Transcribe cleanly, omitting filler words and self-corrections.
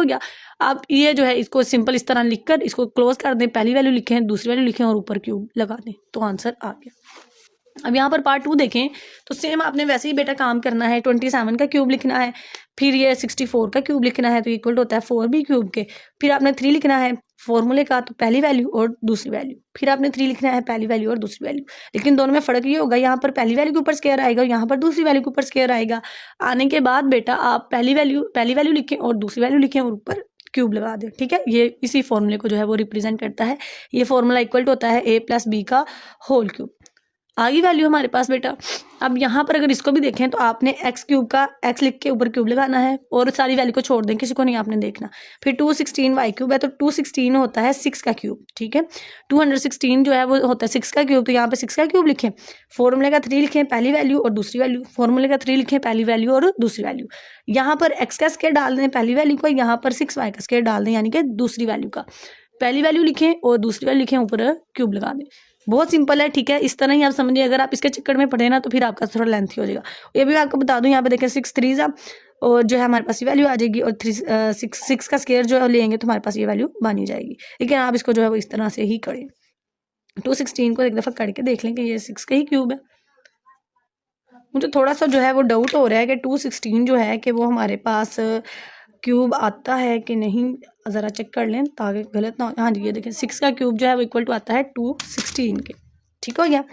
हो गया। आप ये जो है इसको सिंपल इस तरह लिख कर इसको क्लोज कर दें, पहली वैल्यू लिखें, दूसरी वैल्यू लिखें और ऊपर क्यूब लगा दें, तो आंसर आ गया। अब यहाँ पर पार्ट 2 देखें तो सेम आपने वैसे ही बेटा काम करना है। 27 का क्यूब लिखना है, फिर ये 64 का क्यूब लिखना है, तो इक्वल होता है 4b क्यूब के। फिर आपने 3 लिखना है फॉर्मूले का, तो पहली वैल्यू और दूसरी वैल्यू, फिर आपने 3 लिखना है पहली वैल्यू और दूसरी वैल्यू। लेकिन दोनों में फ़र्क ये होगा, यहाँ पर पहली वैल्यू के ऊपर स्क्वायर आएगा, यहाँ पर दूसरी वैल्यू के ऊपर स्क्वायर आएगा। आने के बाद बेटा आप पहली वैल्यू लिखें और दूसरी वैल्यू लिखें और ऊपर क्यूब लगा दें, ठीक है। ये इसी फॉर्मूले को जो है वो रिप्रेजेंट करता है। ये फॉर्मूला इक्वल होता है a + b का होल क्यूब। आगे वैल्यू हमारे पास बेटा, अब यहाँ पर अगर इसको भी देखें तो आपने x क्यूब का x लिख के ऊपर क्यूब लगाना है और सारी वैल्यू को छोड़ दें, किसी को नहीं आपने देखना। फिर 216 y क्यूब है, तो 216 होता है 6 का क्यूब, ठीक है। 216 जो है वो होता है 6 का क्यूब, तो यहाँ पे 6 का क्यूब लिखें, फॉर्मूले का 3 लिखें पहली वैल्यू और दूसरी वैल्यू, फॉर्मूले का 3 लिखें पहली वैल्यू और दूसरी वैल्यू। यहाँ पर x का स्क्वायर डाल दें पहली वैल्यू को, यहाँ पर 6y का स्क्वायर डाल दें यानी कि दूसरी वैल्यू का। पहली वैल्यू लिखें और दूसरी वैल्यू लिखें, ऊपर क्यूब लगा दें। बहुत सिंपल है, ठीक है। इस तरह ही आप समझिए, अगर आप इसके चक्कर में पढ़े ना तो फिर आपका थोड़ा लेंथी हो जाएगा। ये भी मैं आपको बता दूं, यहाँ पे देखें 6 3 और जो है हमारे पास ये वैल्यू आ जाएगी, और 6 का स्क्वायर जो है लेंगे तो हमारे पास ये वैल्यू बनी जाएगी। लेकिन आप इसको जो है वो इस तरह से ही करें। 216 को एक दफ़ा करके देख लें कि ये 6 का ही क्यूब है। मुझे थोड़ा सा जो है वो डाउट हो रहा है कि 216 जो है कि वो हमारे पास क्यूब आता है कि नहीं, ज़रा चेक कर लें ताकि गलत ना हो। हाँ जी, ये देखें 6 का क्यूब जो है वो इक्वल टू आता है 216 के, ठीक हो गया।